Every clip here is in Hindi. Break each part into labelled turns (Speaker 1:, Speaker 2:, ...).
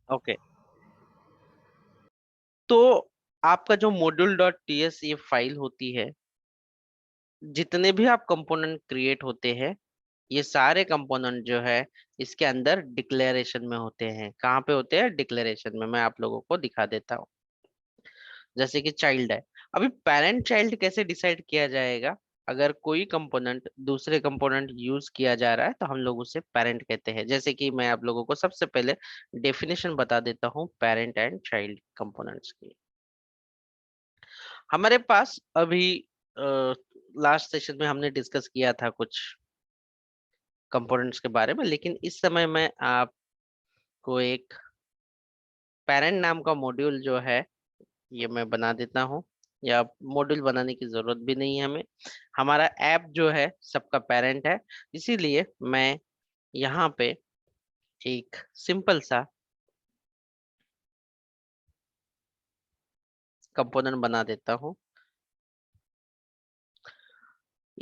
Speaker 1: ओके, तो आपका जो module डॉट टीएस ये फाइल होती है, जितने भी आप कंपोनेंट क्रिएट होते हैं, ये सारे कंपोनेंट जो है इसके अंदर डिक्लेरेशन में होते हैं। कहाँ पे होते हैं? डिक्लेरेशन में। मैं आप लोगों को दिखा देता हूँ। जैसे कि चाइल्ड है, अभी पेरेंट चाइल्ड कैसे डिसाइड किया जाएगा? अगर कोई कंपोनेंट दूसरे कंपोनेंट यूज किया जा रहा है तो हम लोग उसे पेरेंट कहते हैं। जैसे कि मैं आप लोगों को सबसे पहले डेफिनेशन बता देता हूँ पेरेंट एंड चाइल्ड कंपोनेंट्स की। हमारे पास अभी लास्ट सेशन में हमने डिस्कस किया था कुछ कंपोनेंट्स के बारे में, लेकिन इस समय मैं आपको एक पेरेंट नाम का मॉड्यूल जो है ये मैं बना देता हूँ, या मॉड्यूल बनाने की जरूरत भी नहीं है हमें। हमारा ऐप जो है सबका पेरेंट है, इसीलिए मैं यहाँ पे एक सिंपल सा कंपोनेंट बना देता हूँ।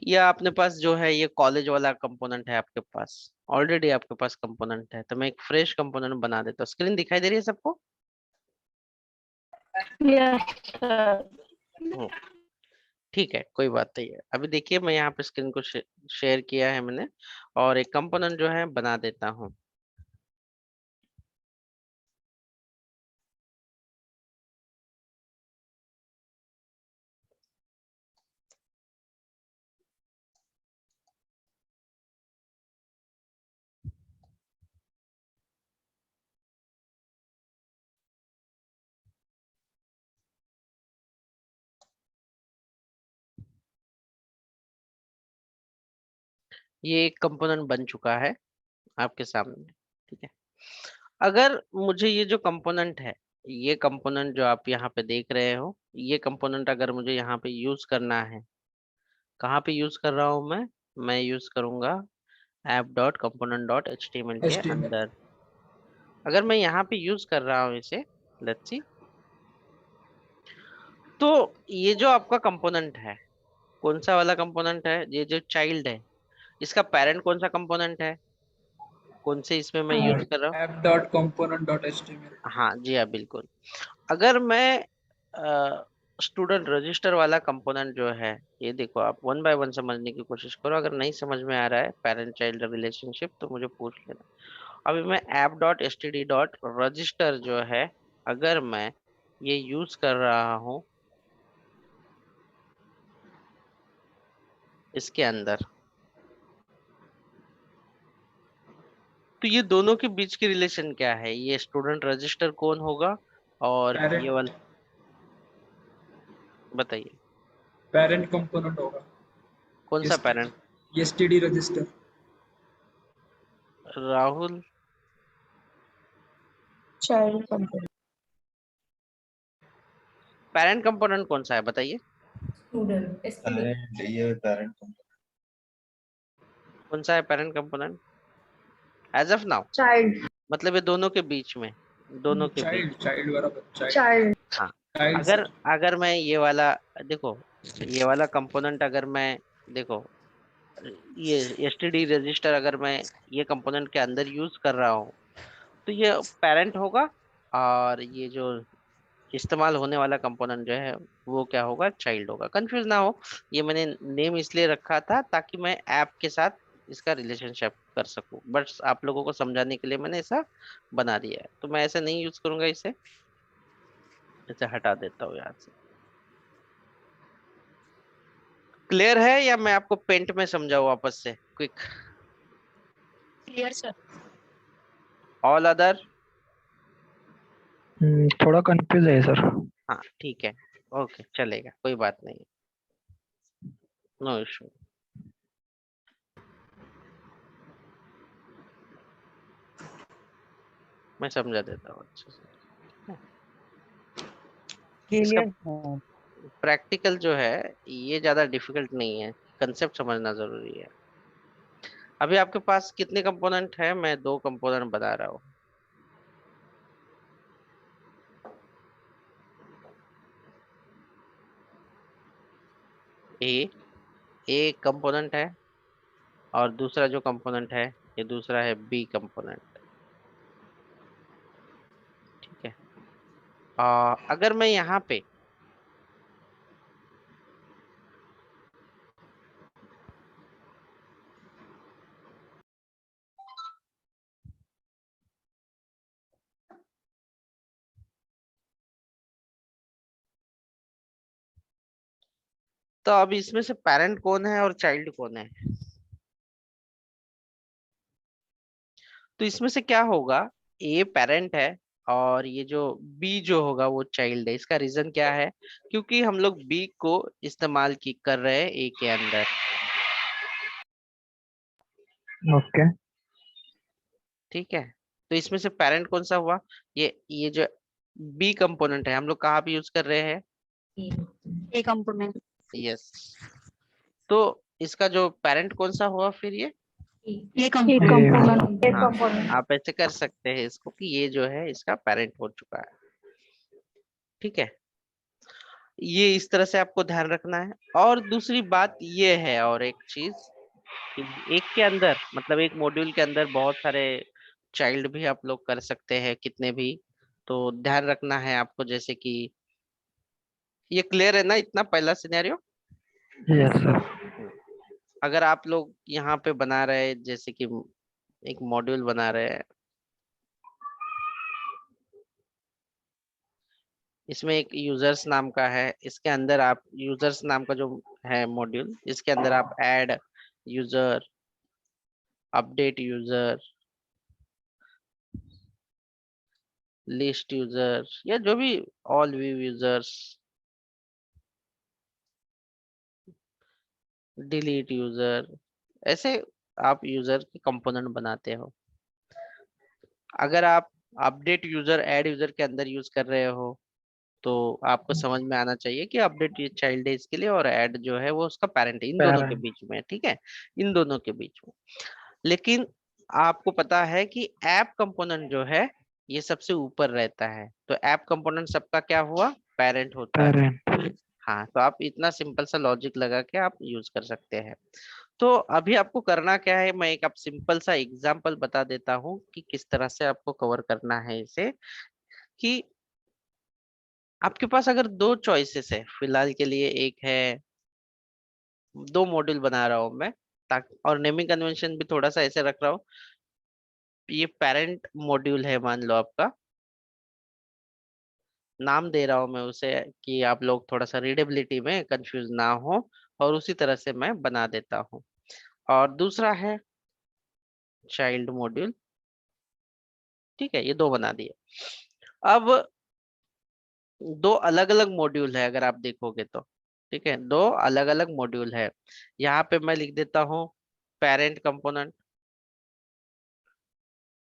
Speaker 1: या अपने पास जो है ये कॉलेज वाला कंपोनेंट है, आपके पास ऑलरेडी आपके पास कंपोनेंट है, तो मैं एक फ्रेश कंपोनेंट बना देता हूँ। स्क्रीन दिखाई दे रही है सबको?
Speaker 2: Yes sir.
Speaker 1: हम्म, ठीक है, कोई बात नहीं है। अभी देखिए मैं यहाँ पे स्क्रीन को शेयर किया है मैंने, और एक कंपोनेंट जो है बना देता हूँ। ये एक कंपोनेंट बन चुका है आपके सामने, ठीक है। अगर मुझे ये जो कंपोनेंट है, ये कंपोनेंट जो आप यहाँ पे देख रहे हो, ये कंपोनेंट अगर मुझे यहाँ पे यूज करना है, कहाँ पे यूज कर रहा हूँ मैं यूज करूंगा app dot component dot H T M L के
Speaker 3: HTML।
Speaker 1: अंदर। अगर मैं यहाँ पे यूज कर रहा हूँ इसे, लेट्स सी, तो ये जो आपका कंपोनेंट है, कौन सा वाला कंपोनेंट है? ये जो चाइल्ड है, इसका पेरेंट कौन सा कंपोनेंट है? कौन से इसमें मैं यूज कर रहा हूँ?
Speaker 3: App dot component dot HTML।
Speaker 1: हाँ जी हाँ, बिल्कुल। अगर मैं स्टूडेंट रजिस्टर वाला कंपोनेंट जो है, ये देखो, आप वन बाय वन समझने की कोशिश करो। अगर नहीं समझ में आ रहा है पेरेंट चाइल्ड रिलेशनशिप तो मुझे पूछ लेना। अभी मैं app dot S T D dot register जो है, अगर मैं ये यूज कर रहा हूँ इसके अंदर, तो ये दोनों के बीच की रिलेशन क्या है? ये स्टूडेंट रजिस्टर कौन होगा, और ये
Speaker 3: पेरेंट
Speaker 1: वाला बताइए,
Speaker 3: पेरेंट कंपोनेंट होगा।
Speaker 1: कौन सा parent?
Speaker 3: STD register.
Speaker 1: Rahul,
Speaker 2: child component.
Speaker 1: Parent component कौन सा है बताइए?
Speaker 2: Student STD.
Speaker 4: पेरेंट, ये पेरेंट।
Speaker 1: कौन सा है parent component as of now?
Speaker 2: Child.
Speaker 1: मतलब ये दोनों के बीच में, दोनों के
Speaker 3: चाइल्ड
Speaker 1: बीच में।
Speaker 3: चाइल्ड बराबर चाइल्ड।
Speaker 2: चाइल्ड।
Speaker 1: हाँ,
Speaker 3: चाइल्ड
Speaker 1: अगर
Speaker 3: सर।
Speaker 1: अगर मैं ये वाला, देखो, ये वाला कंपोनेंट अगर मैं, देखो, ये एसटीडी रजिस्टर अगर मैं ये कंपोनेंट के अंदर यूज कर रहा हूँ, तो ये पेरेंट होगा, और ये जो इस्तेमाल होने वाला कंपोनेंट जो है वो क्या होगा? चाइल्ड होगा। कंफ्यूज ना हो, ये मैंने नेम इसलिए रखा था ताकि मैं ऐप के साथ इसका रिलेशनशिप कर सकूं, बट आप लोगों को समझाने के लिए मैंने ऐसा बना दिया है। तो मैं ऐसे नहीं यूज करूंगा इसे, इसे हटा देता हूँ यहाँ से। क्लियर है, या मैं आपको पेंट में समझाऊं वापस से quick?
Speaker 2: Clear sir.
Speaker 1: All other?
Speaker 5: थोड़ा कंफ्यूज है सर।
Speaker 1: हाँ ठीक है, ओके, चलेगा, कोई बात नहीं, नो इशू। मैं समझा देता हूँ अच्छे से। इसका
Speaker 2: क्लियर।
Speaker 1: प्रैक्टिकल जो है ये ज्यादा डिफिकल्ट नहीं है, कंसेप्ट समझना जरूरी है। अभी आपके पास कितने कंपोनेंट है? मैं दो कंपोनेंट बना रहा हूँ। ए एक कंपोनेंट है, और दूसरा जो कंपोनेंट है, ये दूसरा है बी कंपोनेंट। अगर मैं यहाँ पे तो अब इसमें से पेरेंट कौन है और चाइल्ड कौन है? तो इसमें से क्या होगा, ए पेरेंट है और ये जो बी जो होगा वो चाइल्ड है। इसका रीजन क्या है? क्योंकि हम लोग बी को इस्तेमाल की कर रहे हैं ए के अंदर।
Speaker 5: ओके।
Speaker 1: ठीक है, तो इसमें से पेरेंट कौन सा हुआ? ये जो बी कंपोनेंट है हम लोग कहाँ पे यूज कर रहे हैं?
Speaker 2: ए कंपोनेंट।
Speaker 1: यस। तो इसका जो पेरेंट कौन सा हुआ फिर ये?
Speaker 2: ए कंपोनेंट। ए
Speaker 1: हाँ,
Speaker 2: कंपोनेंट।
Speaker 1: आप ऐसे कर सकते हैं इसको कि ये जो है इसका पेरेंट हो चुका है। ठीक है, ये इस तरह से आपको ध्यान रखना है। और दूसरी बात ये है, और एक चीज कि एक के अंदर मतलब एक मॉड्यूल के अंदर बहुत सारे चाइल्ड भी आप लोग कर सकते हैं, कितने भी। तो ध्यान रखना है आपको, जैसे कि ये क्लियर है ना इतना पहला सिनेरियो?
Speaker 5: Yes sir.
Speaker 1: अगर आप लोग यहाँ पे बना रहे हैं, जैसे कि एक मॉड्यूल बना रहे हैं, इसमें एक यूजर्स नाम का है, इसके अंदर आप यूजर्स नाम का जो है मॉड्यूल, इसके अंदर आप add user, update user, list user, या जो भी all view users, delete user, ऐसे आप यूजर के कंपोनेंट बनाते हो। अगर आप अपडेट यूजर ऐड यूजर के अंदर यूज कर रहे हो तो आपको समझ में आना चाहिए कि अपडेट ये चाइल्ड है इसके लिए और ऐड जो है वो उसका पेरेंट है, इन दोनों के
Speaker 5: पेरेंट।
Speaker 1: बीच में। ठीक है, इन दोनों के बीच में। लेकिन आपको पता है कि ऐप कंपोनेंट जो है ये सबसे ऊपर रहता है, तो ऐप कंपोनेंट सबका क्या हुआ? पेरेंट होता है।
Speaker 5: पेरेंट।
Speaker 1: हाँ, तो आप इतना सिंपल सा लॉजिक लगा के आप यूज कर सकते हैं। तो अभी आपको करना क्या है, मैं एक आप सिंपल सा एग्जांपल बता देता हूँ कि किस तरह से आपको कवर करना है इसे। कि आपके पास अगर दो चॉइसेस है फिलहाल के लिए, एक है, दो मॉड्यूल बना रहा हूँ मैं, ताकि और नेमिंग कन्वेंशन भी थोड़ा सा ऐसे रख रहा हूँ। ये पेरेंट मॉड्यूल है मान लो आपका, नाम दे रहा हूँ मैं उसे कि आप लोग थोड़ा सा रीडेबिलिटी में कंफ्यूज ना हो, और उसी तरह से मैं बना देता हूँ। और दूसरा है चाइल्ड मॉड्यूल। ठीक है, ये दो बना दिए। अब दो अलग अलग मॉड्यूल है अगर आप देखोगे तो। ठीक है, दो अलग अलग मॉड्यूल है। यहाँ पे मैं लिख देता हूँ पेरेंट कंपोनेंट,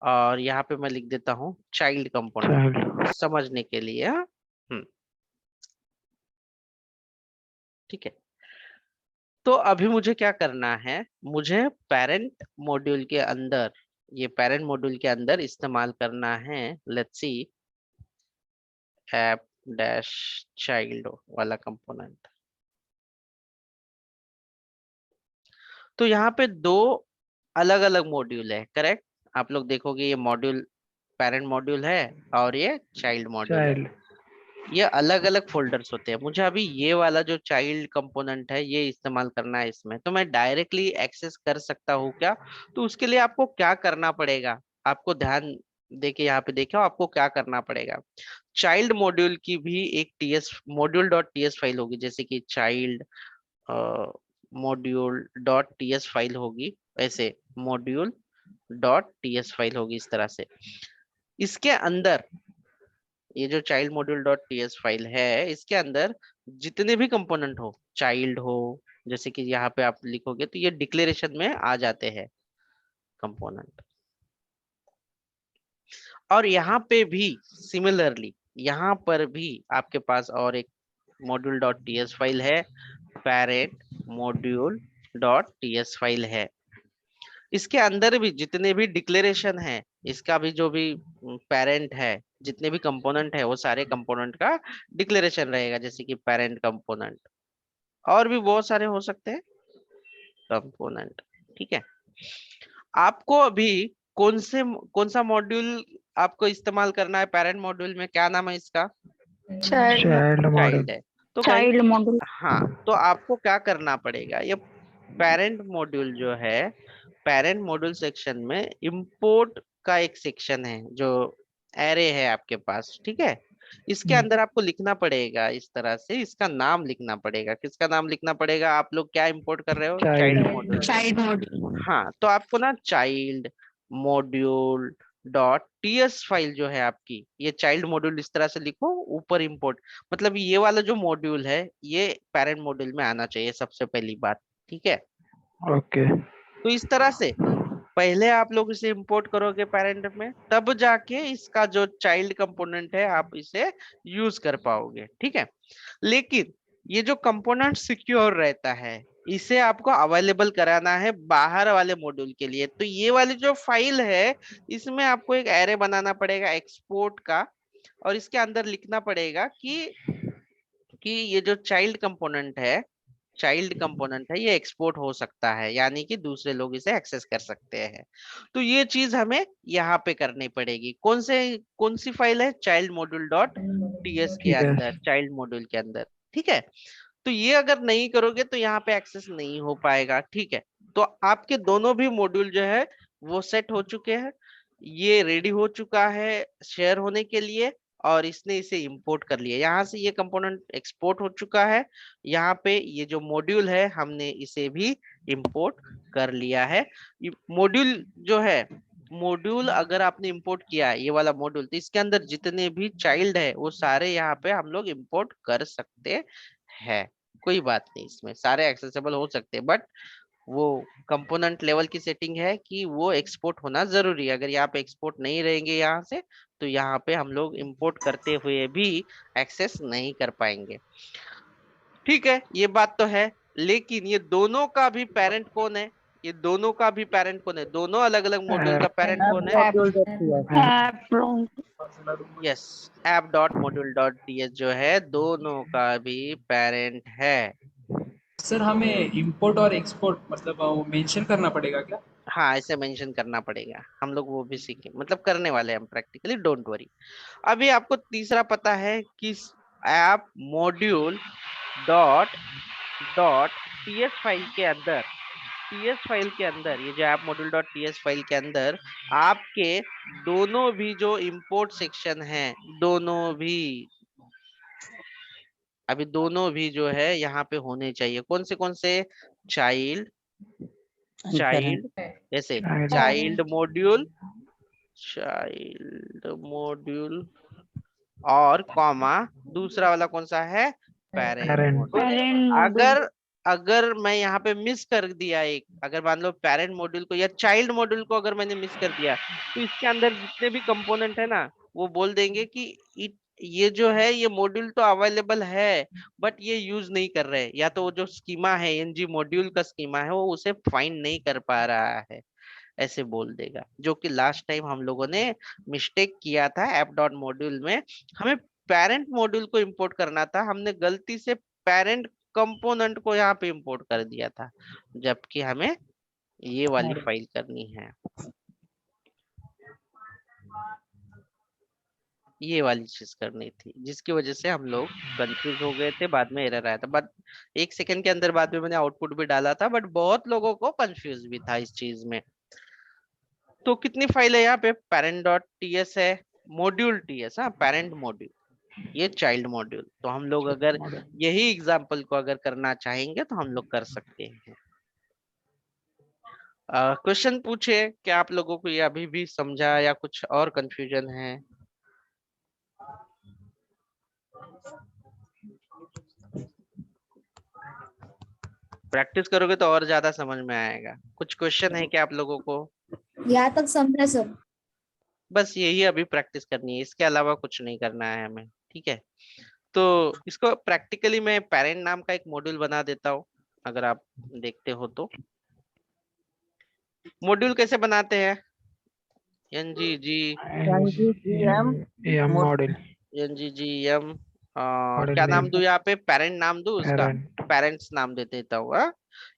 Speaker 1: और यहाँ पे मैं लिख देता हूँ चाइल्ड कंपोनेंट,
Speaker 5: चाइल्ड।
Speaker 1: समझने के लिए। हाँ? ठीक है, तो अभी मुझे क्या करना है, मुझे पेरेंट मॉड्यूल के अंदर, ये पेरेंट मॉड्यूल के अंदर इस्तेमाल करना है, let's see, app dash child वाला कंपोनेंट। तो यहाँ पे दो अलग अलग मॉड्यूल है, करेक्ट? आप लोग देखोगे ये मॉड्यूल पेरेंट मॉड्यूल है और ये चाइल्ड मॉड्यूल है।
Speaker 5: चाइल्ड।
Speaker 1: ये अलग अलग फोल्डर्स होते हैं। मुझे अभी ये वाला जो चाइल्ड कंपोनेंट है ये इस्तेमाल करना है इसमें, तो मैं डायरेक्टली एक्सेस कर सकता हूँ क्या? तो उसके लिए आपको क्या करना पड़ेगा, आपको ध्यान देके यहाँ पे देखो आपको क्या करना पड़ेगा। चाइल्ड मॉड्यूल की भी एक TS module dot TS file होगी, जैसे कि child module dot TS file होगी, ऐसे मॉड्यूल डॉट टीएस फाइल होगी इस तरह से। इसके अंदर ये जो child module dot TS file है, इसके अंदर जितने भी कंपोनेंट हो, चाइल्ड हो, जैसे कि यहाँ पे आप लिखोगे तो ये डिक्लेरेशन में आ जाते हैं कंपोनेंट। और यहाँ पे भी सिमिलरली यहाँ पर भी आपके पास और एक मॉड्यूल डॉट टीएस फाइल है, parent module dot TS file है। इसके अंदर भी जितने भी डिक्लेरेशन है, इसका भी जो भी पेरेंट है, जितने भी कंपोनेंट है वो सारे कंपोनेंट का डिक्लेरेशन रहेगा, जैसे कि पेरेंट कंपोनेंट, और भी बहुत सारे हो सकते हैं कंपोनेंट। ठीक है, आपको अभी कौन सा मॉड्यूल आपको इस्तेमाल करना है पेरेंट मॉड्यूल में, क्या नाम है इसका?
Speaker 2: चाइल्ड
Speaker 5: चाइल्ड मॉडल
Speaker 1: चाइल्ड है। तो भाई
Speaker 2: चाइल्ड मॉड्यूल
Speaker 1: हाँ, तो आपको क्या करना पड़ेगा, ये पेरेंट मॉड्यूल जो है, पेरेंट मॉड्यूल सेक्शन में इंपोर्ट का एक सेक्शन है जो एरे है आपके पास, ठीक है। इसके अंदर आपको लिखना पड़ेगा इस तरह से, इसका नाम लिखना पड़ेगा। किसका नाम लिखना पड़ेगा? आप लोग क्या इंपोर्ट कर रहे हो? Child
Speaker 5: child
Speaker 1: module.
Speaker 2: Child module
Speaker 1: हाँ, तो आपको ना child module dot TS file जो है आपकी, ये चाइल्ड मॉड्यूल इस तरह से लिखो, ऊपर इंपोर्ट, मतलब ये वाला जो मॉड्यूल है ये पेरेंट मॉड्यूल में आना चाहिए, सबसे पहली बात, ठीक है।
Speaker 5: ओके
Speaker 1: तो इस तरह से पहले आप लोग इसे इंपोर्ट करोगे पेरेंट में, तब जाके इसका जो चाइल्ड कंपोनेंट है आप इसे यूज कर पाओगे, ठीक है। लेकिन ये जो कंपोनेंट सिक्योर रहता है, इसे आपको अवेलेबल कराना है बाहर वाले मॉड्यूल के लिए। तो ये वाली जो फाइल है, इसमें आपको एक एरे बनाना पड़ेगा एक्सपोर्ट का, और इसके अंदर लिखना पड़ेगा कि ये जो चाइल्ड कंपोनेंट है ये एक्सपोर्ट हो सकता है, यानी कि दूसरे लोग इसे एक्सेस कर सकते हैं। तो ये चीज हमें यहाँ पे करनी पड़ेगी। कौन सी फाइल है? चाइल्ड मॉड्यूल डॉट टीएस के
Speaker 5: ठीक है
Speaker 1: अंदर, चाइल्ड मॉड्यूल के अंदर, ठीक है। तो ये अगर नहीं करोगे तो यहाँ पे एक्सेस नहीं हो पाएगा, ठीक है। तो आपके दोनों भी मॉड्यूल जो है वो सेट हो चुके हैं, ये रेडी हो चुका है शेयर होने के लिए, और इसने इसे इंपोर्ट कर लिया। यहाँ से ये कंपोनेंट एक्सपोर्ट हो चुका है, यहाँ पे ये जो मॉड्यूल है हमने इसे भी इंपोर्ट कर लिया है। मॉड्यूल जो है, मॉड्यूल अगर आपने इंपोर्ट किया है ये वाला मॉड्यूल, तो इसके अंदर जितने भी चाइल्ड है वो सारे यहाँ पे हम लोग इंपोर्ट कर सकते हैं। कोई बात नहीं, इसमें सारे एक्सेसिबल हो सकते हैं, बट वो कंपोनेंट लेवल की सेटिंग है कि वो एक्सपोर्ट होना जरूरी है। अगर यहाँ पे एक्सपोर्ट नहीं रहेंगे यहाँ से, तो यहाँ पे हम लोग इंपोर्ट करते हुए भी एक्सेस नहीं कर पाएंगे, ठीक है। ये बात तो है, लेकिन ये दोनों का भी पेरेंट कौन है? ये दोनों का भी पेरेंट कौन है? दोनों अलग अलग मॉड्यूल का पेरेंट कौन है?
Speaker 2: App
Speaker 1: yes, app dot module dot TS जो है दोनों का भी पेरेंट है।
Speaker 3: सर हमें इंपोर्ट और एक्सपोर्ट मतलब वो मेंशन करना पड़ेगा क्या?
Speaker 1: हाँ, ऐसे मेंशन करना पड़ेगा, हम लोग वो भी सीखे, मतलब करने वाले हैं हम प्रैक्टिकली, डोंट वरी। अभी आपको तीसरा पता है कि app module dot dot TS file के अंदर, टीएस फाइल के अंदर, ये जो app module dot TS file के अंदर आपके दोनों भी जो इंपोर्ट सेक्शन है, दोनों भी, अभी दोनों भी जो है यहाँ पे होने चाहिए। कौन से? चाइल्ड, चाइल्ड ऐसे, चाइल्ड मॉड्यूल, चाइल्ड मॉड्यूल और कॉमा, दूसरा वाला कौन सा है? Parent
Speaker 5: parent
Speaker 1: module.
Speaker 2: Parent module
Speaker 1: अगर अगर मैं यहाँ पे मिस कर दिया एक, अगर मान लो पेरेंट मॉड्यूल को या चाइल्ड मॉड्यूल को अगर मैंने मिस कर दिया, तो इसके अंदर जितने भी कंपोनेंट है ना, वो बोल देंगे कि ये जो है ये मॉड्यूल तो अवेलेबल है, बट ये यूज नहीं कर रहे, या तो वो जो स्कीमा है, एनजी मॉड्यूल का स्कीमा है, वो उसे फाइंड नहीं कर पा रहा है, ऐसे बोल देगा। जो कि लास्ट टाइम हम लोगों ने मिस्टेक किया था ऐप डॉट मॉड्यूल में, हमें पेरेंट मॉड्यूल को इंपोर्ट करना था, हमने गलती से पेरेंट कंपोनेंट को यहाँ पे इंपोर्ट कर दिया था, जबकि हमें ये वाली फाइल करनी है, ये वाली चीज करनी थी, जिसकी वजह से हम लोग कंफ्यूज हो गए थे, बाद में एरर आया था। बट 1 सेकंड के अंदर बाद में मैंने आउटपुट भी डाला था, बट बहुत लोगों को कंफ्यूज भी था इस चीज में। तो कितनी फाइल है यहाँ पे? पेरेंट डॉट टीएस है, मॉड्यूल टीएस, हाँ, पेरेंट मॉड्यूल, ये चाइल्ड मॉड्यूल। तो हम लोग अगर यही एग्जाम्पल को अगर करना चाहेंगे तो हम लोग कर सकते हैं। क्वेश्चन पूछे, क्या आप लोगों को ये अभी भी समझा या कुछ और कंफ्यूजन है? प्रैक्टिस करोगे तो और ज्यादा समझ में आएगा। कुछ क्वेश्चन है क्या आप लोगों को?
Speaker 4: यहाँ तक समझा सर।
Speaker 1: बस यही अभी प्रैक्टिस करनी है, इसके अलावा कुछ नहीं करना है हमें, ठीक है। तो इसको प्रैक्टिकली मैं पेरेंट नाम का एक मॉड्यूल बना देता हूँ, अगर आप देखते हो तो। मॉड्यूल कैसे बनाते हैं?
Speaker 5: एम मॉडल
Speaker 1: एनजीजीएम,
Speaker 5: मॉडल
Speaker 1: क्या नाम
Speaker 5: नेम
Speaker 1: दूं यहाँ पे? पेरेंट नाम दूं उसका?
Speaker 5: पेरेंट
Speaker 1: पेरेंट्स नाम दे देता हूँ,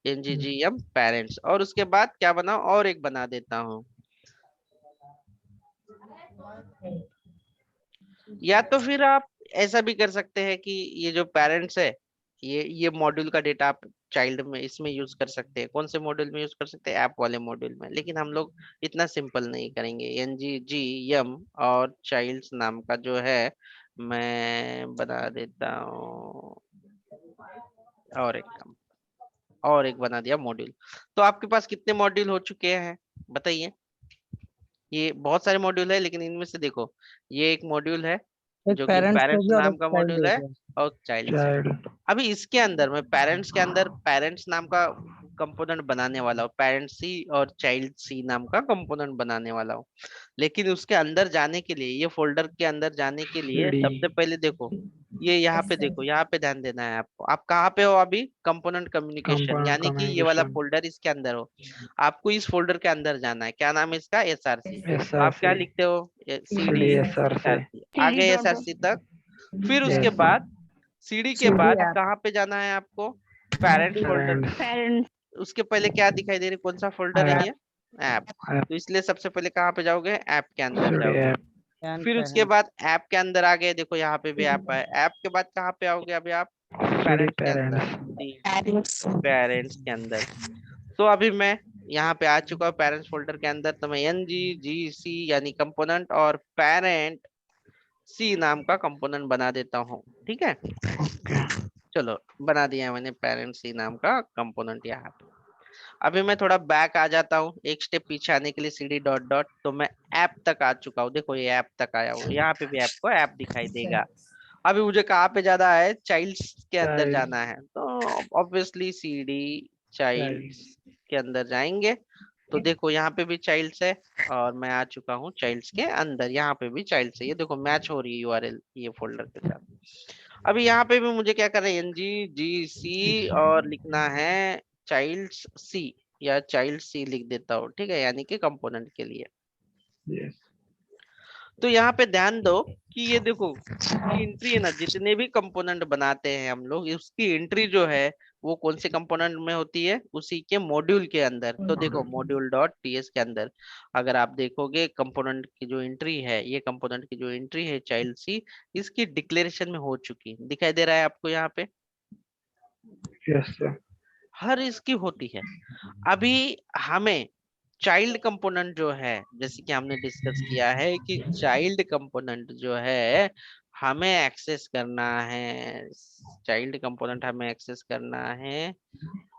Speaker 1: एनजीजीएम पेरेंट्स, और उसके बाद क्या बनाओ, और एक बना देता हूँ, या तो फिर आप ऐसा भी कर सकते हैं कि ये जो पेरेंट्स है, ये मॉड्यूल का डेटा आप चाइल्ड में इसमें यूज कर सकते हैं। कौन से मॉड्यूल में यूज कर सकते हैं? ऐप वाले मॉड्यूल में। लेकिन हम लोग इतना सिंपल नहीं करेंगे। NGGM और चाइल्ड्स नाम का जो है मैं बना देता हूँ, और एक बना दिया मॉड्यूल। तो आपके पास कितने मॉड्यूल हो चुके हैं बताइए? ये बहुत सारे मॉड्यूल है, लेकिन इनमें से देखो, ये एक मॉड्यूल है
Speaker 2: एक
Speaker 1: जो कि
Speaker 2: पेरेंट्स हो
Speaker 1: पेरेंट्स
Speaker 2: गया और
Speaker 1: नाम
Speaker 2: एक
Speaker 1: का
Speaker 2: चाइल्ड
Speaker 1: मॉड्यूल
Speaker 2: हो
Speaker 1: है,
Speaker 2: गया।
Speaker 1: और चाइल्ड।
Speaker 5: चाइल्ड।
Speaker 1: अभी इसके अंदर मैं पेरेंट्स के अंदर पेरेंट्स नाम का कंपोनेंट बनाने वाला हूँ, पेरेंट सी और चाइल्ड सी नाम का कंपोनेंट बनाने वाला हूँ। लेकिन उसके अंदर जाने के लिए, ये फोल्डर के अंदर जाने के लिए
Speaker 5: CD।
Speaker 1: सबसे पहले देखो, ये यहाँ पे देखो, यहाँ पे ध्यान देना है आपको। आप कहाँ पे हो अभी? कंपोनेंट कम्युनिकेशन,
Speaker 5: कंपोनेंट
Speaker 1: यानी कि ये वाला
Speaker 5: कम्युनिकेशन।
Speaker 1: फोल्डर इसके अंदर हो। आपको इस फोल्डर के अंदर जाना है। क्या नाम है इसका? SRC। तो आप क्या
Speaker 5: SRC।
Speaker 1: लिखते हो?
Speaker 5: CD
Speaker 1: CD
Speaker 5: SRC।
Speaker 1: SRC। आगे SRC तक। फिर उसके
Speaker 5: Yes।
Speaker 1: बाद सीडी के
Speaker 2: CD
Speaker 1: बाद
Speaker 2: ऐप।
Speaker 1: कहाँ पे जाना है आपको? Parents folder.
Speaker 5: Parents।
Speaker 2: पेरेंट्स।
Speaker 1: उसके पहले क्या दिखाई दे रही, कौन सा फोल्डर है
Speaker 5: App।
Speaker 1: ये? ऐप।
Speaker 5: App।
Speaker 1: तो इसलिए सबसे पहले कहाँ पे जाओगे? ऐप के अंदर
Speaker 5: CD
Speaker 1: जाओगे।
Speaker 5: app।
Speaker 1: फिर उसके बाद ऐप के अंदर आ गए, देखो यहाँ पे भी ऐप है। ऐप के बाद कहाँ पे आओगे अभी आप?
Speaker 5: CD
Speaker 1: पेरेंट्स के अंदर।
Speaker 5: parents।
Speaker 2: पेरेंट्स।
Speaker 1: पेरेंट्स के अंदर। तो अभी मैं यहाँ पे आ चुका हूँ पेरेंट्स फोल्डर के अंदर। तो मैं NGGC यानी कंपोनेंट और पेरेंट सी नाम का कंपोनेंट बना देता हूँ। ठीक है,
Speaker 5: Okay।
Speaker 1: चलो बना दिया मैंने पेरेंट सी नाम का कंपोनेंट यहाँ पे। अभी मैं थोड़ा बैक आ जाता हूँ, एक स्टेप पीछे आने के लिए CD डॉट डॉट। तो मैं ऐप तक आ चुका हूँ। देखो ये ऐप तक आया हूँ, यहाँ पे भी आपको ऐप दिखाई देगा। अभी मुझे कहाँ पे जाना है? चाइल्ड्स के अंदर
Speaker 5: Child।
Speaker 1: जाना है। तो ऑब्वियसली CD
Speaker 5: Child।
Speaker 1: चाइल्ड्स के अंदर जाएंगे। तो देखो यहाँ पे भी चाइल्ड्स है, और मैं आ चुका हूँ चाइल्ड्स के अंदर। यहाँ पे भी चाइल्ड्स है, ये देखो मैच हो रही है URL ये फोल्डर के साथ। अभी यहाँ पे भी मुझे क्या करना है? NGGC और लिखना है चाइल्ड्स सी, या चाइल्ड सी लिख देता हूँ। ठीक है, यानी कि कंपोनेंट के लिए।
Speaker 5: Yes।
Speaker 1: तो यहाँ पे ध्यान दो कि ये देखो कि एंट्री है ना, जितने भी कंपोनेंट बनाते हैं हम लोग, उसकी एंट्री जो है वो कौन से कंपोनेंट में होती है? उसी के मॉड्यूल के अंदर। तो देखो मॉड्यूल डॉट टीएस के अंदर अगर आप देखोगे, कंपोनेंट की जो एंट्री है, ये कंपोनेंट की जो एंट्री है चाइल्ड सी, इसकी डिक्लेरेशन में हो चुकी दिखाई दे रहा है आपको यहाँ पे?
Speaker 5: Yes sir।
Speaker 1: हर इसकी होती है। अभी हमें चाइल्ड कंपोनेंट जो है, जैसे कि हमने डिस्कस किया है कि चाइल्ड कंपोनेंट जो है हमें एक्सेस करना है। चाइल्ड कंपोनेंट हमें एक्सेस करना है,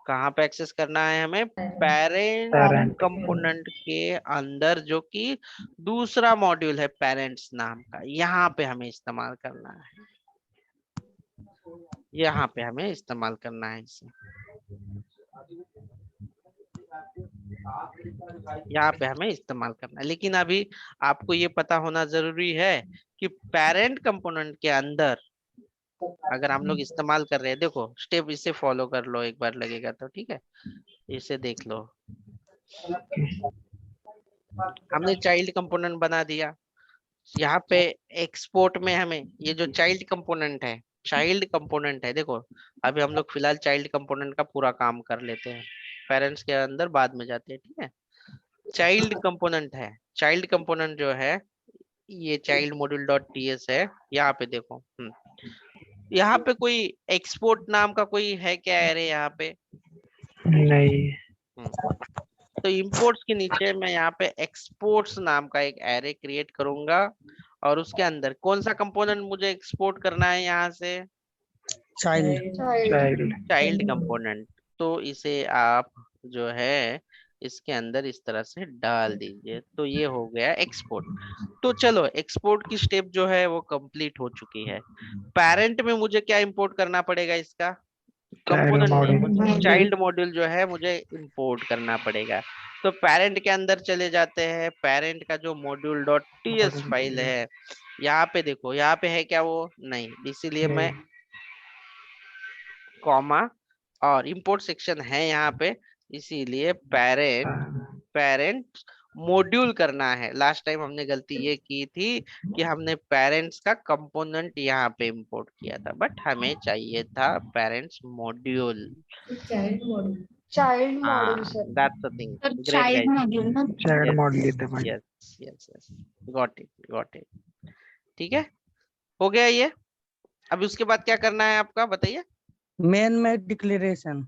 Speaker 1: कहाँ पे एक्सेस करना है हमें? Parent
Speaker 5: Parent।
Speaker 1: कंपोनेंट के अंदर, जो कि दूसरा मॉड्यूल है पेरेंट्स नाम का। यहाँ पे हमें इस्तेमाल करना है, यहाँ पे हमें इस्तेमाल करना है इसे। यहाँ पे हमें इस्तेमाल करना है। लेकिन अभी आपको ये पता होना जरूरी है कि पेरेंट कंपोनेंट के अंदर अगर हम लोग इस्तेमाल कर रहे हैं, देखो स्टेप इसे फॉलो कर लो एक बार, लगेगा तो ठीक है, इसे देख लो। हमने चाइल्ड कंपोनेंट बना दिया। यहाँ पे एक्सपोर्ट में हमें ये जो चाइल्ड कंपोनेंट है, देखो अभी हम लोग फिलहाल चाइल्ड कंपोनेंट का पूरा काम कर लेते हैं, पेरेंट्स के अंदर बाद में जाते हैं। ठीक है, चाइल्ड कंपोनेंट है। चाइल्ड कंपोनेंट जो है ये चाइल्ड मॉड्यूल डॉट टीएस है। यहाँ पे देखो, यहाँ पे कोई एक्सपोर्ट नाम का कोई है क्या एरे यहाँ पे?
Speaker 5: नहीं।
Speaker 1: तो इंपोर्ट्स के नीचे मैं यहाँ पे एक्सपोर्ट्स नाम का एक एरे क्रिएट करूंगा, और उसके अंदर कौन सा कंपोनेंट मुझे एक्सपोर्ट करना है यहाँ से?
Speaker 2: चाइल्ड।
Speaker 5: Child।
Speaker 1: Child component. तो इसे आप जो है इसके अंदर इस तरह से डाल दीजिए, तो ये हो गया एक्सपोर्ट। तो चलो एक्सपोर्ट की स्टेप जो है वो कंप्लीट हो चुकी है। पेरेंट में मुझे क्या इंपोर्ट करना पड़ेगा? इसका
Speaker 5: Child
Speaker 1: component
Speaker 5: module।
Speaker 1: Child module जो है मुझे इंपोर्ट करना पड़ेगा। तो पेरेंट के अंदर चले जाते हैं, पेरेंट का जो मॉड्यूल डॉट टीएस फाइल है, यहाँ पे देखो, यहाँ पे है क्या? वो नहीं, इसीलिए मैं
Speaker 5: नहीं।
Speaker 1: कॉमा और इंपोर्ट सेक्शन है यहाँ पे, इसीलिए पेरेंट मॉड्यूल करना है। लास्ट टाइम हमने गलती ये की थी कि हमने पेरेंट्स का कंपोनेंट यहाँ पे इंपोर्ट किया था, बट हमें चाहिए था पेरेंट्स मॉड्यूल।
Speaker 4: चाइल्ड
Speaker 1: हाँ,
Speaker 4: module sir.
Speaker 1: That's the thing.
Speaker 2: Sir
Speaker 1: great
Speaker 2: child
Speaker 1: guys.
Speaker 2: Module ना।
Speaker 5: Child
Speaker 1: यस
Speaker 5: module लेते हैं।
Speaker 1: Yes yes yes, got it got it. ठीक है, हो गया ये। अभी उसके बाद क्या करना है आपका, बताइए।
Speaker 2: मेन में डिक्लेरेशन।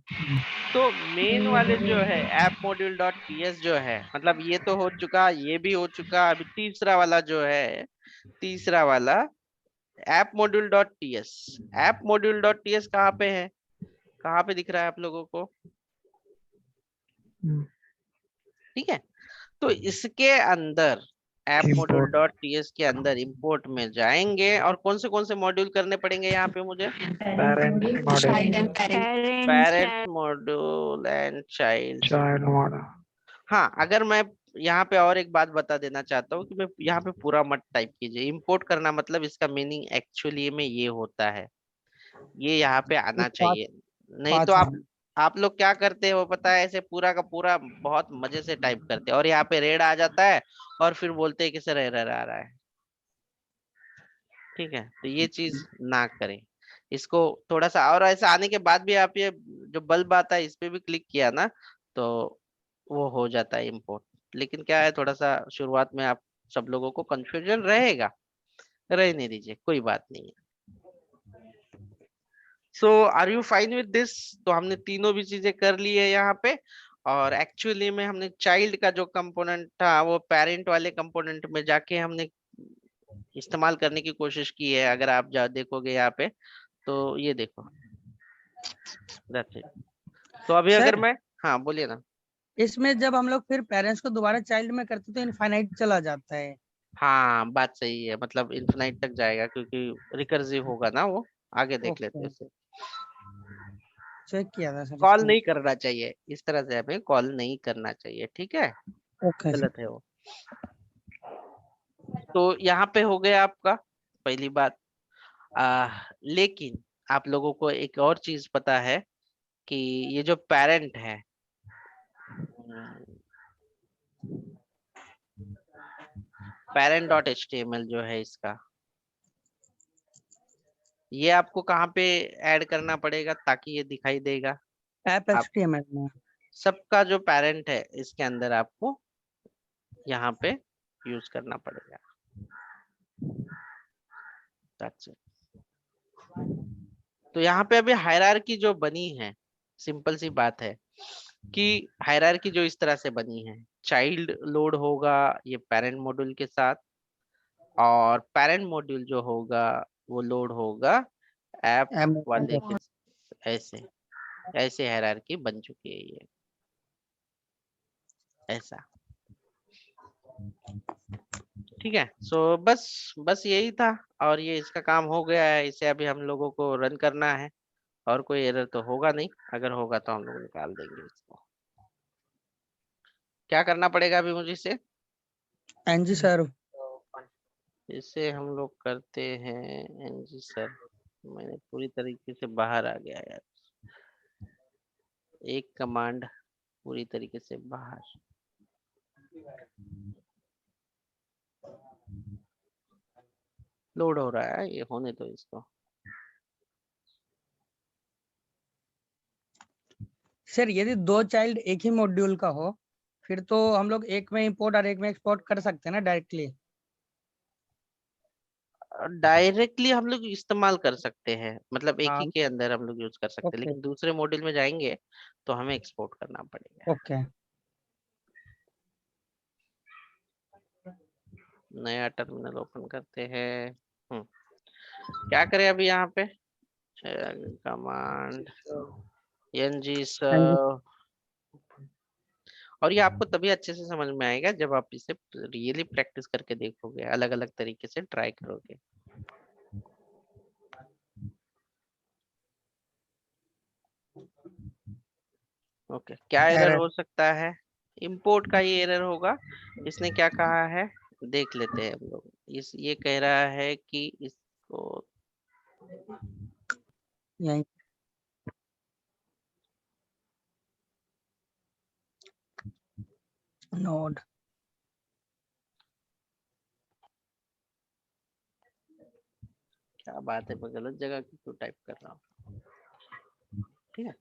Speaker 1: तो मेन वाले जो है ऐप मॉड्यूल डॉट पीएस जो है, मतलब ये तो हो चुका, ये भी हो चुका। अभी तीसरा वाला जो है, तीसरा वाला app module dot TS. App module dot TS कहाँ पे है, कहाँ पे दिख रहा है आप लोगों को? ठीक है, तो इसके अंदर app module
Speaker 5: Import.
Speaker 1: Dot TS के अंदर इंपोर्ट में जाएंगे, और कौन से मॉड्यूल करने पड़ेंगे यहाँ पे मुझे?
Speaker 5: Parent model.
Speaker 4: Child and parent.
Speaker 1: Parent module and child.
Speaker 5: Child model.
Speaker 1: हाँ, अगर मैं यहाँ पे और एक बात बता देना चाहता हूँ कि मैं यहाँ पे पूरा मत टाइप कीजिए। इंपोर्ट करना मतलब इसका मीनिंग एक्चुअली में ये होता है, ये यहाँ पे आना चाहिए। नहीं तो आप लोग क्या करते हैं वो पता है, ऐसे पूरा का पूरा बहुत मजे से टाइप करते हैं और यहाँ पे रेड आ जाता है और फिर बोलते हैं कि सर एरर आ रहा है। ठीक है, तो ये चीज ना करें इसको थोड़ा सा। और ऐसा आने के बाद भी आप ये जो बल्ब आता है इस पे भी क्लिक किया ना तो वो हो जाता है इम्पोर्ट। लेकिन क्या है, थोड़ा सा शुरुआत में आप सब लोगों को कंफ्यूजन रहेगा, रहने दीजिए, कोई बात नहीं है। So are you fine with this? तो हमने तीनों भी चीजें कर ली है यहाँ पे। और एक्चुअली में हमने चाइल्ड का जो कंपोनेंट था वो पेरेंट वाले कंपोनेंट में जाके हमने इस्तेमाल करने की कोशिश की है। अगर आप जा देखोगे यहाँ पे तो ये देखो, that's it। तो अभी अगर
Speaker 2: सर
Speaker 1: मैं, हाँ बोलिए ना।
Speaker 2: इसमें जब हम लोग फिर पेरेंट्स को दोबारा चाइल्ड में करते तो इनफाइनाइट चला जाता है।
Speaker 1: हाँ बात सही है, मतलब इन्फिनाइट तक जाएगा क्योंकि रिकर्सिव होगा ना वो। आगे देख लेते
Speaker 2: ओके,
Speaker 1: हैं इसे।
Speaker 2: चेक किया था सर
Speaker 1: कॉल
Speaker 2: इसको।
Speaker 1: नहीं करना चाहिए इस तरह से, हमें कॉल नहीं करना चाहिए, ठीक है,
Speaker 2: ओके सर।
Speaker 1: गलत है वो। तो यहाँ पे हो गया आपका पहली बात। लेकिन आप लोगों को एक और चीज पता है कि ये जो पेरेंट है, पेरेंट डॉट एचटीएमएल जो है इसका, ये आपको कहाँ पे ऐड करना पड़ेगा ताकि ये दिखाई देगा?
Speaker 2: ऐप
Speaker 1: आप
Speaker 2: एचटीएमएल में।
Speaker 1: सबका जो पेरेंट है इसके अंदर आपको यहाँ पे यूज करना पड़ेगा। That's it। तो यहाँ पे अभी हायरार्की जो बनी है, सिंपल सी बात है कि हायरार्की जो इस तरह से बनी है, चाइल्ड लोड होगा ये पेरेंट मॉड्यूल के साथ, और पेरेंट मॉड्यूल जो होगा वो लोड होगा ऐप वाले के साथ। ऐसे ऐसे हायरार्की बन चुकी है ये, ऐसा। ठीक है, सो बस यही था, और ये इसका काम हो गया है। इसे अभी हम लोगों को रन करना है, और कोई एरर तो होगा नहीं, अगर होगा तो हम लोग निकाल देंगे इसको। क्या करना पड़ेगा अभी मुझे इसे?
Speaker 2: NG sir.
Speaker 1: इसे हम लोग करते हैं एनजी सर। मैंने पूरी तरीके से बाहर आ गया यार, एक कमांड पूरी तरीके से बाहर। लोड हो रहा है, ये होने दो इसको।
Speaker 2: सर यदि दो चाइल्ड एक ही मॉड्यूल का हो फिर तो हम लोग एक में इंपोर्ट और एक में एक्सपोर्ट कर सकते हैं ना डायरेक्टली।
Speaker 1: डायरेक्टली हम लोग इस्तेमाल कर सकते हैं, मतलब एक ही
Speaker 2: हाँ।
Speaker 1: के अंदर हम लोग यूज कर सकते हैं,
Speaker 2: ओके
Speaker 1: लेकिन दूसरे मॉड्यूल में जाएंगे तो हमें एक्सपोर्ट करना पड़ेगा।
Speaker 2: ओके।
Speaker 1: नया टर्मिनल ओपन करते हैं। क्या करें अभी यहाँ पे? Command NG
Speaker 2: NG.
Speaker 1: सर्व। और ये आपको तभी अच्छे से समझ में आएगा जब आप इसे रियली प्रैक्टिस करके देखोगे, अलग अलग तरीके से ट्राई करोगे। ओके, क्या एरर हो सकता है? इंपोर्ट का ही एरर होगा। इसने क्या कहा है देख लेते हैं हम लोग। ये कह रहा है कि इसको
Speaker 2: यहीं नोड।
Speaker 1: क्या बात है, मैं गलत जगह क्यों टाइप कर रहा हूँ? ठीक है,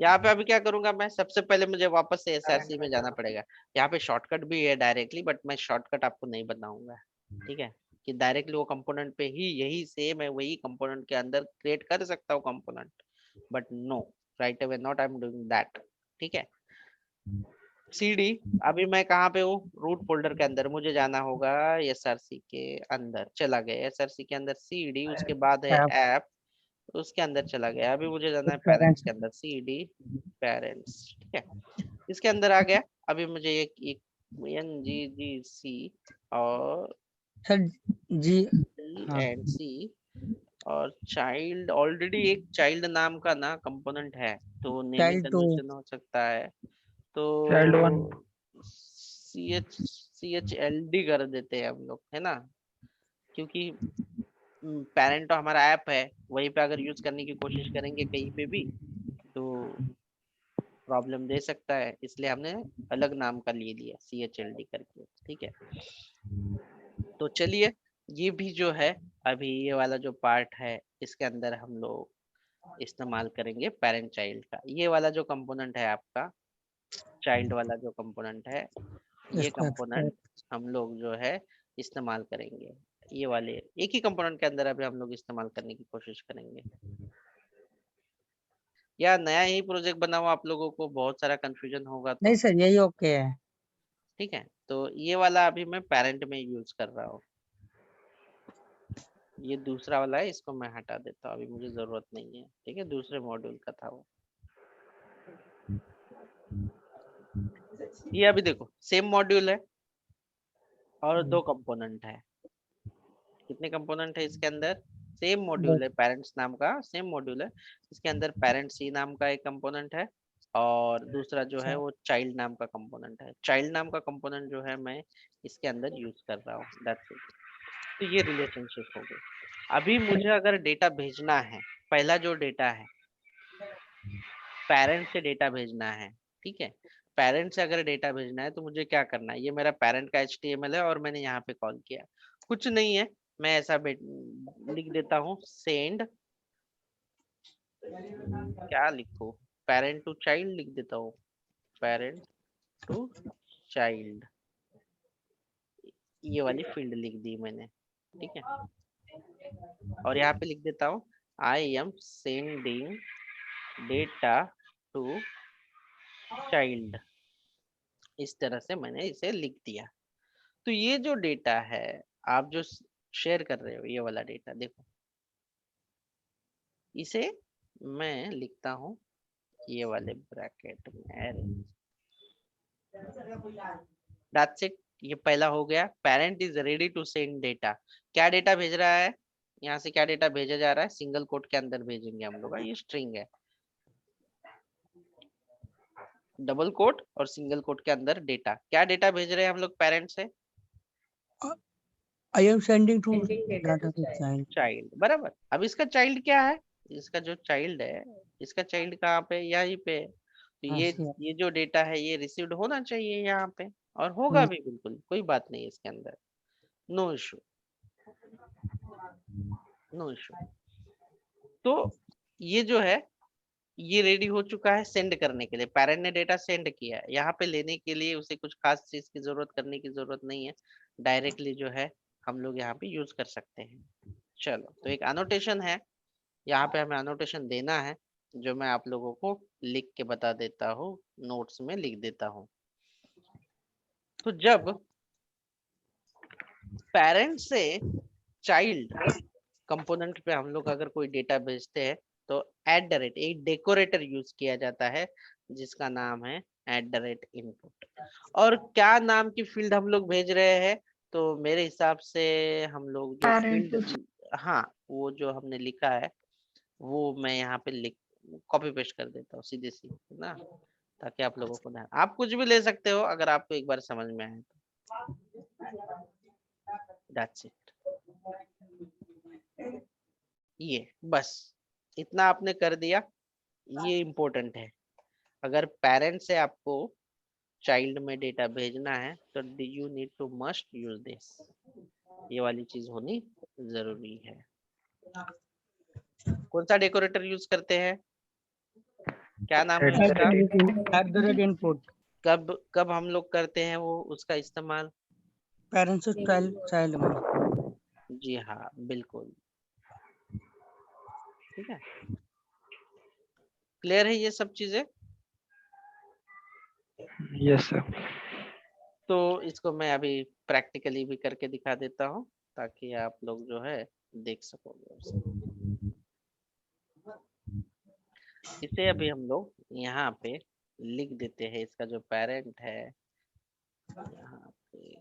Speaker 1: यहाँ पे अभी क्या करूंगा मैं, सबसे पहले मुझे वापस से एसआरसी में जाना पड़ेगा। यहाँ पे शॉर्टकट भी है डायरेक्टली, बट मैं शॉर्टकट आपको नहीं बताऊंगा, ठीक है। कि डायरेक्टली वो कंपोनेंट पे ही यही सेम है, वही कंपोनेंट के अंदर क्रिएट कर सकता हूँ component, but no, right away not I am doing that. ठीक है, cd, अभी मैं कहाँ पे हूँ, रूट फोल्डर के अंदर, मुझे जाना होगा src के अंदर, चला गया src के अंदर cd, उसके बाद है
Speaker 2: App,
Speaker 1: ऐप, उसके अंदर चला गया, अभी मुझे जाना है
Speaker 2: फिर
Speaker 1: पेरेंट्स
Speaker 2: parents।
Speaker 1: के अंदर, cd पेरेंट्स। ठीक है, इसके अंदर आ गया, अभी मुझे एक nggc और
Speaker 2: सर जी, हाँ
Speaker 1: एंड सी और चाइल्ड, ऑलरेडी एक चाइल्ड नाम का ना कंपोनेंट है, तो नेमिंग
Speaker 2: चाइल्ड 2
Speaker 1: कन्वेंशन हो सकता है, तो
Speaker 5: Child 1.
Speaker 1: CHLD कर देते हैं हम लोग, है ना, क्योंकि पेरेंट तो हमारा ऐप है, वहीं पे अगर यूज करने की कोशिश करेंगे कहीं पे भी तो प्रॉब्लम दे सकता है, इसलिए हमने अलग नाम का ले लिया CHLD करके। ठीक है, तो चलिए, ये भी जो है, अभी ये वाला जो पार्ट है इसके अंदर हम लोग इस्तेमाल करेंगे पेरेंट चाइल्ड का। ये वाला जो कंपोनेंट है आपका, चाइल्ड वाला जो कंपोनेंट है, ये
Speaker 2: इसको
Speaker 1: कंपोनेंट हम लोग जो है इस्तेमाल करेंगे, ये वाले एक ही कंपोनेंट के अंदर अभी हम लोग इस्तेमाल करने की कोशिश करेंगे। या नया ही प्रोजेक्ट बनाओ, आप लोगों को बहुत सारा कंफ्यूजन होगा
Speaker 2: नहीं
Speaker 1: तो।
Speaker 2: सर, यही ओके है।
Speaker 1: ठीक है, तो ये वाला अभी मैं पेरेंट में यूज कर रहा हूँ, ये दूसरा वाला है, इसको मैं हटा देता हूँ, अभी मुझे जरूरत नहीं है। ठीक है, दूसरे मॉड्यूल का था वो। ये अभी देखो सेम मॉड्यूल है और दो कंपोनेंट है। कितने कंपोनेंट है इसके अंदर, सेम मॉड्यूल है, पेरेंट्स नाम का सेम मॉड्यूल है, इसके अंदर पेरेंट सी नाम का एक कंपोनेंट है और दूसरा जो है वो चाइल्ड नाम का कंपोनेंट है। चाइल्ड नाम का कंपोनेंट जो है मैं इसके अंदर यूज कर रहा हूँ, दैट्स इट। तो ये रिलेशनशिप हो गई। अभी मुझे अगर डेटा भेजना है, पहला जो डेटा है पेरेंट से डेटा भेजना है, ठीक है, पेरेंट से अगर डेटा भेजना है तो मुझे क्या करना है, ये मेरा पेरेंट का HTML है और मैंने यहाँ पे कॉल किया, कुछ नहीं है, मैं ऐसा लिख देता हूँ सेंड, क्या लिखूं, पेरेंट टू चाइल्ड लिख देता हूँ, पेरेंट टू चाइल्ड, ये वाली फील्ड लिख दी मैंने। ठीक है, और यहाँ पे लिख देता हूँ I am sending data to child, इस तरह से मैंने इसे लिख दिया। तो ये जो डेटा है आप जो शेयर कर रहे हो, ये वाला डेटा देखो, इसे मैं लिखता हूँ ये वाले ब्रैकेट में, दैट्स इट। ये पहला हो गया, parent is ready to send data. क्या डेटा भेज रहा है, यहाँ से क्या डेटा भेजा जा रहा है, सिंगल कोट के अंदर भेजेंगे हम लोग, ये स्ट्रिंग है, डबल कोट और सिंगल कोट के अंदर डेटा, क्या डेटा भेज रहे हैं हम लोग पेरेंट से,
Speaker 2: I am sending to data to child.
Speaker 1: Child, बराबर। अब इसका चाइल्ड क्या है, इसका जो चाइल्ड है, इसका चाइल्ड कहाँ पे, यहीं पे, तो ये जो डेटा है ये रिसीव्ड होना चाहिए यहाँ पे, और होगा भी, बिल्कुल कोई बात नहीं है इसके अंदर, नो इशू, नो इशू। तो ये जो है ये रेडी हो चुका है सेंड करने के लिए, पेरेंट ने डेटा सेंड किया है, यहाँ पे लेने के लिए उसे कुछ खास चीज की जरूरत करने की जरूरत नहीं है, डायरेक्टली जो है हम लोग यहाँ पे यूज कर सकते हैं। चलो, तो एक अनोटेशन है, यहाँ पे हमें अनोटेशन देना है, जो मैं आप लोगों को लिख के बता देता हूँ, नोट्स में लिख देता हूँ। तो जब पेरेंट से चाइल्ड कंपोनेंट पे हम लोग अगर कोई डेटा भेजते हैं तो @ एक डेकोरेटर यूज किया जाता है जिसका नाम है @input। और क्या नाम की फील्ड हम लोग भेज रहे हैं, तो मेरे हिसाब से हम लोग जो फील्ड, हाँ वो जो हमने लिखा है वो मैं यहाँ पे लिख कॉपी पेस्ट कर देता हूँ सीधे सीधे ना, ताकि आप लोगों को ध्यान, आप कुछ भी ले सकते हो अगर आपको एक बार समझ में आए तो, दैट्स इट। ये बस इतना आपने कर दिया, ये इम्पोर्टेंट है। अगर पेरेंट से आपको चाइल्ड में डेटा भेजना है तो you need to must use this, ये वाली चीज होनी जरूरी है। कौन सा डेकोरेटर यूज करते हैं, क्या नाम है उसका,
Speaker 2: इनपुट,
Speaker 1: कब कब हम लोग करते हैं वो उसका इस्तेमाल,
Speaker 2: पेरेंट्स चाइल्ड में।
Speaker 1: जी हाँ, बिल्कुल। ठीक है, क्लियर है ये सब चीजें?
Speaker 5: Yes, sir.
Speaker 1: तो इसको मैं अभी प्रैक्टिकली भी करके दिखा देता हूँ ताकि आप लोग जो है देख सकोगे उसे। इसे अभी हम लोग यहाँ पे लिख देते हैं, इसका जो पेरेंट है यहाँ पे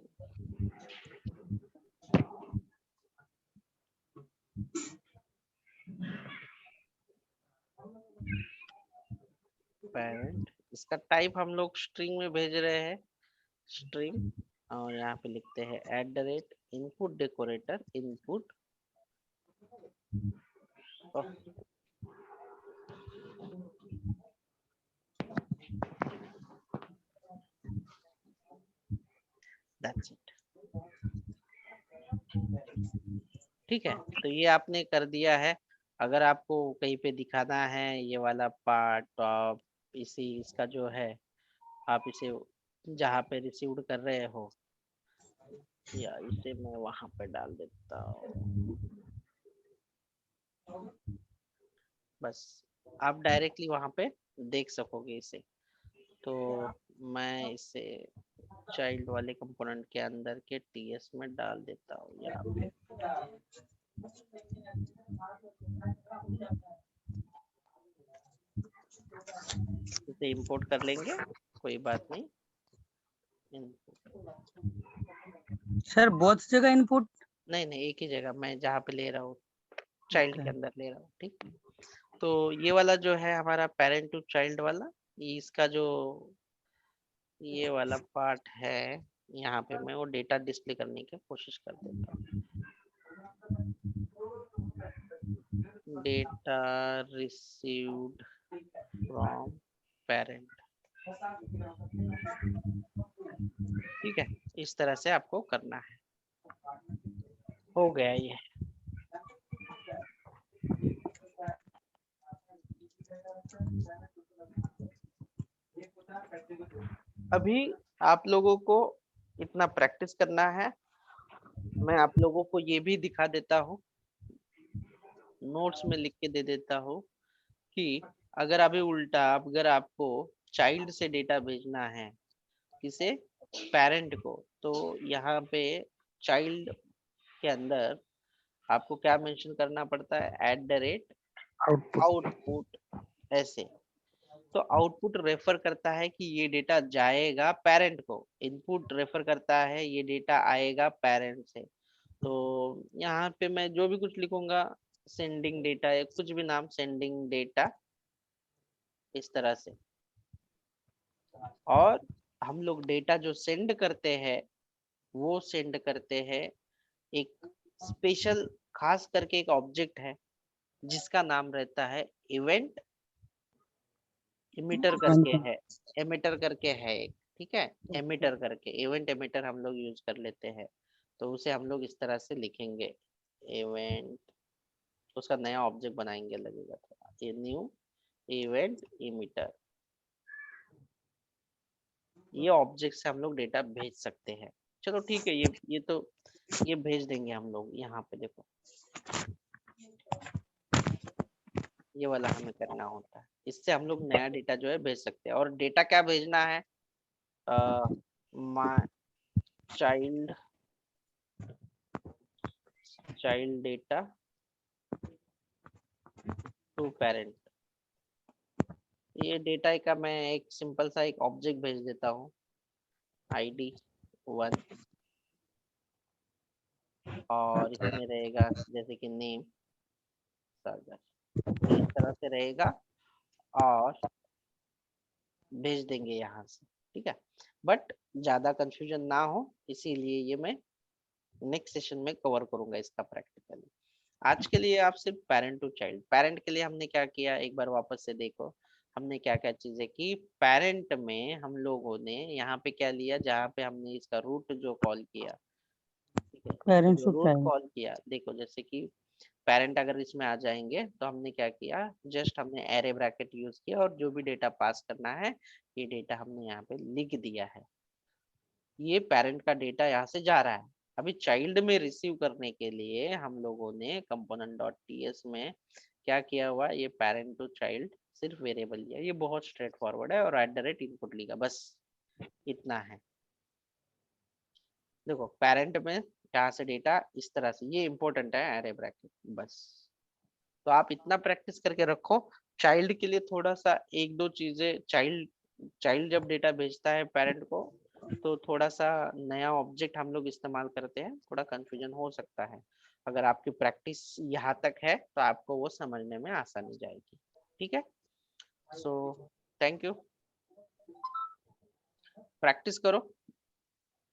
Speaker 1: पेरेंट, इसका टाइप हम लोग स्ट्रिंग में भेज रहे हैं, स्ट्रिंग। और यहाँ पे लिखते हैं @input decorator input. That's it. ठीक है, तो ये आपने कर दिया है। अगर आपको कहीं पे दिखाना है ये वाला पार्ट, तो आप इसका जो है आप इसे जहाँ पे रिसीव्ड कर रहे हो, या इसे मैं वहां पे डाल देता हूँ। बस आप डायरेक्टली वहां पे देख सकोगे इसे। तो मैं इसे चाइल्ड वाले कंपोनेंट के अंदर के टीएस में डाल देता हूँ यहाँ पे। इसे इंपोर्ट कर लेंगे, कोई बात नहीं।
Speaker 2: सर बहुत जगह इनपुट?
Speaker 1: नहीं नहीं, एक ही जगह मैं जहाँ पे ले रहा हूँ, चाइल्ड के अंदर ले रहा हूँ। ठीक, तो ये वाला जो है हमारा पेरेंट टू चाइल्ड वाला, इसका जो ये वाला पार्ट है, यहाँ पे मैं वो डेटा डिस्प्ले करने की कोशिश कर देता हूँ। Data received from parent. ठीक है, इस तरह से आपको करना है। हो गया ये। अभी आप लोगों को इतना प्रैक्टिस करना है। मैं आप लोगों को ये भी दिखा देता हूँ, नोट्स में लिख के दे देता हूँ कि अगर अभी उल्टा, अगर आपको चाइल्ड से डेटा भेजना है किसे, पेरेंट को, तो यहाँ पे चाइल्ड के अंदर आपको क्या मेंशन करना पड़ता है,
Speaker 5: Output.
Speaker 1: आउटपुट ऐसे। तो आउटपुट रेफर करता है कि ये डेटा जाएगा पेरेंट को, इनपुट रेफर करता है ये डेटा आएगा पेरेंट से। तो यहाँ पे मैं जो भी कुछ लिखूंगा, सेंडिंग डेटा या कुछ भी नाम, सेंडिंग डेटा, इस तरह से। और हम लोग डेटा जो सेंड करते हैं वो सेंड करते हैं एक स्पेशल, खास करके एक ऑब्जेक्ट है जिसका नाम रहता है इवेंट एमिटर करके है, एमिटर करके है एक। ठीक है, एमिटर करके, इवेंट एमिटर हम लोग यूज कर लेते हैं। तो उसे हम लोग इस तरह से लिखेंगे, इवेंट, उसका नया ऑब्जेक्ट बनाएंगे, लगेगा थोड़ा, ये न्यू इवेंट एमिटर। ये ऑब्जेक्ट से हम लोग डेटा भेज सकते हैं। चलो ठीक है, ये तो ये भेज देंगे हम लोग। यहाँ पे देखो, ये वाला हमें करना होता है, इससे हम लोग नया डेटा जो है भेज सकते हैं। और डेटा क्या भेजना है, my child data to parent. ये डेटा का मैं एक सिंपल सा एक ऑब्जेक्ट भेज देता हूँ, ID1, और इसमें रहेगा जैसे कि नेम सागर, तो इस तरह से रहेगा और भेज देंगे यहाँ से। ठीक है, बट ज्यादा कंफ्यूजन ना हो, इसीलिए ये मैं नेक्स्ट सेशन में कवर करूंगा इसका प्रैक्टिकली। आज के लिए आप सिर्फ पेरेंट टू चाइल्ड, पेरेंट के लिए हमने क्या किया, एक बार वापस से देखो हमने क्या क्या चीजें की। पेरेंट में हम लोगों ने यहाँ पे क्या लिया, जहाँ पे हमने इसका रूट जो कॉल किया, ठीक है, इसको
Speaker 2: पेरेंट्स
Speaker 1: जो
Speaker 2: टू
Speaker 1: रूट
Speaker 2: चाइल्ड।
Speaker 1: कॉल किया, देखो जैसे कि पेरेंट अगर इसमें आ जाएंगे तो हमने क्या किया, जस्ट हमने एरे ब्रैकेट यूज किया और जो भी डेटा पास करना है ये डेटा हमने यहाँ पे लिख दिया है। ये पेरेंट का डेटा यहाँ से जा रहा है। अभी चाइल्ड में रिसीव करने के लिए हम लोगों ने कंपोनेंट डॉट टीएस में क्या किया हुआ, ये पेरेंट टू चाइल्ड सिर्फ वेरिएबल लिया, ये बहुत स्ट्रेट फॉरवर्ड है, और @ इनपुट लिखा, बस इतना है। देखो पेरेंट में यहाँ से डेटा इस तरह से, ये इंपॉर्टेंट है एरे ब्रैकेट, बस। तो आप इतना प्रैक्टिस करके रखो। चाइल्ड के लिए थोड़ा सा एक दो चीजें, चाइल्ड जब डेटा भेजता है पेरेंट को तो थोड़ा सा नया ऑब्जेक्ट हम लोग इस्तेमाल करते हैं, थोड़ा कंफ्यूजन हो सकता है। अगर आपकी प्रैक्टिस यहाँ तक है तो आपको वो समझने में आसानी जाएगी। ठीक है, सो थैंक यू, प्रैक्टिस करो।